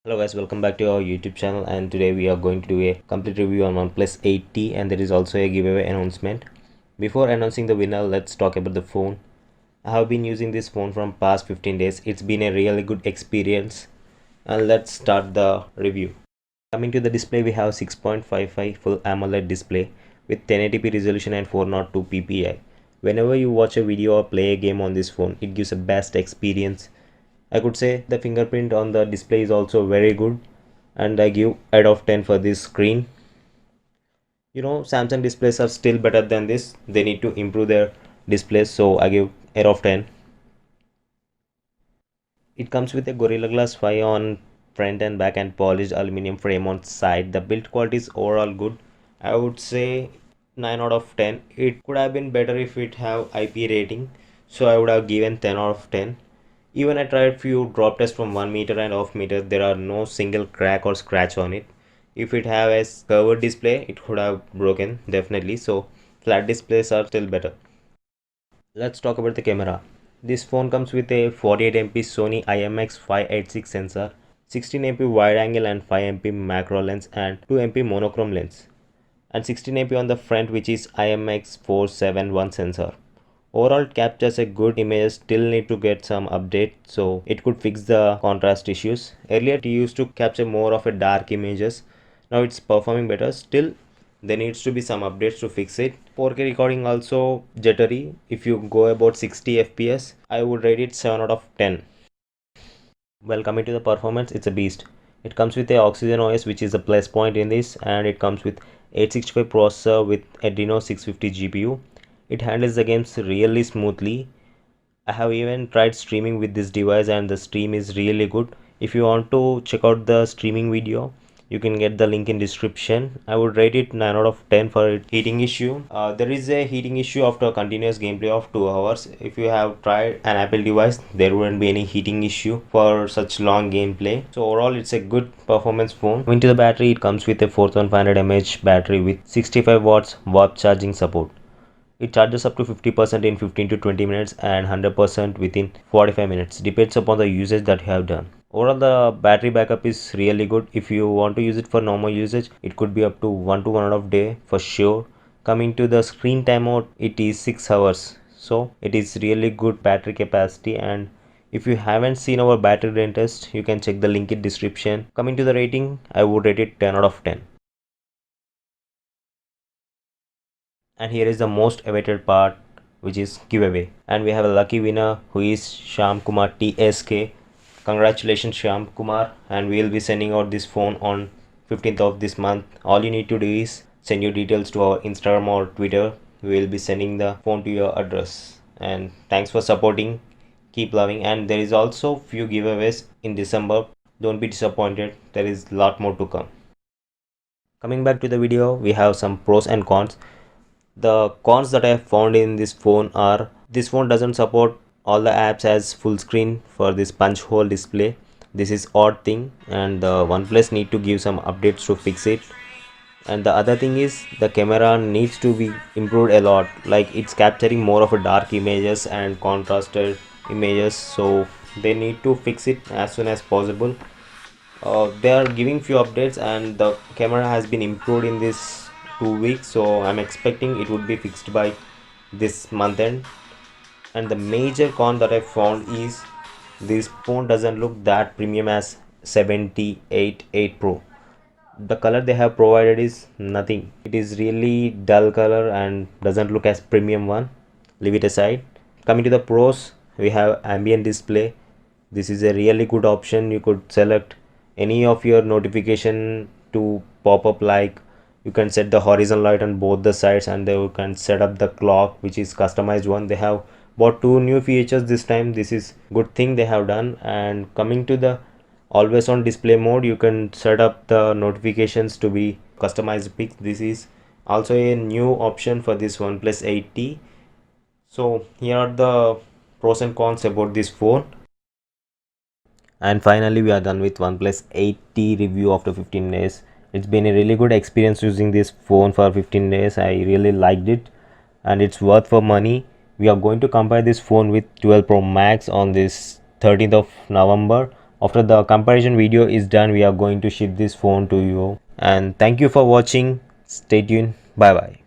Hello guys, welcome back to our YouTube channel, and today we are going to do a complete review on OnePlus 8T, and there is also a giveaway announcement. Before announcing the winner, let's talk about the phone. I have been using this phone from past 15 days. It's been a really good experience, and let's start the review. Coming to the display, we have 6.55 full AMOLED display with 1080p resolution and 402 ppi. Whenever you watch a video or play a game on this phone, it gives a best experience. I could say the fingerprint on the display is also very good, and I give 8 of 10 for this screen. Samsung displays are still better than this. They need to improve their displays, so I give 8 of 10. It comes with a Gorilla Glass 5 on front and back and polished aluminum frame on side. The build quality is overall good. I would say 9 out of 10. It could have been better if it have IP rating, so I would have given 10 out of 10. Even I tried few drop tests from 1 meter and off meter. There are no single crack or scratch on it. If it have a curved display, it could have broken definitely. So flat displays are still better. Let's talk about the camera. This phone comes with a 48MP Sony IMX586 sensor, 16MP wide angle and 5MP macro lens and 2MP monochrome lens, and 16MP on the front, which is IMX471 sensor. Overall, it captures a good image, still need to get some update, so it could fix the contrast issues. Earlier it used to capture more of a dark images. Now it's performing better. Still there needs to be some updates to fix it. 4K recording also jittery. If you go about 60 fps, I would rate it 7 out of 10. Well, coming to the performance, it's a beast. It comes with a Oxygen OS, which is a plus point in this, and it comes with 865 processor with Adreno 650 GPU. It handles the games really smoothly. I have even tried streaming with this device, and the stream is really good. If you want to check out the streaming video, you can get the link in description. I would rate it 9 out of 10 for its heating issue. There is a heating issue after continuous gameplay of 2 hours. If you have tried an Apple device, there wouldn't be any heating issue for such long gameplay. So overall, it's a good performance phone. Coming to the battery, it comes with a 4500 mAh battery with 65 watts warp charging support. It charges up to 50% in 15 to 20 minutes and 100% within 45 minutes. Depends upon the usage that you have done. Overall, the battery backup is really good. If you want to use it for normal usage, it could be up to 1 to 1.5 day for sure. Coming to the screen time mode, it is 6 hours. So it is really good battery capacity, and if you haven't seen our battery drain test, you can check the link in description. Coming to the rating, I would rate it 10 out of 10. And here is the most awaited part, which is giveaway, and we have a lucky winner who is Sham Kumar TSK. Congratulations, Sham Kumar, and we will be sending out this phone on 15th of this month. All you need to do is send your details to our Instagram or Twitter. We will be sending the phone to your address. And thanks for supporting, keep loving, and there is also few giveaways in December. Don't be disappointed, there is a lot more to come. Coming back to the video, we have some pros and cons. The cons that I have found in this phone are, this phone doesn't support all the apps as full screen for this punch hole display. This is odd thing, and the OnePlus need to give some updates to fix it. And the other thing is, the camera needs to be improved a lot. Like, it's capturing more of a dark images and contrasted images, so they need to fix it as soon as possible. They are giving few updates, and the camera has been improved in this 2 weeks, so I'm expecting it would be fixed by this month end. And the major con that I found is, this phone doesn't look that premium as 78 Pro. The color they have provided is nothing. It is really dull color and doesn't look as premium one. Leave it aside. Coming to the pros, we have ambient display. This is a really good option. You could select any of your notification to pop up, like you can set the horizon light on both the sides, and then you can set up the clock, which is customized one. They have bought two new features this time. This is good thing they have done. And coming to the always on display mode, you can set up the notifications to be customized pics. This is also a new option for this OnePlus 8T. So here are the pros and cons about this phone. And finally, we are done with OnePlus 8T review after 15 days. It's been a really good experience using this phone for 15 days. I really liked it, and it's worth for money. We are going to compare this phone with 12 Pro Max on this 13th of November. After the comparison video is done, we are going to ship this phone to you. And thank you for watching. Stay tuned. Bye bye.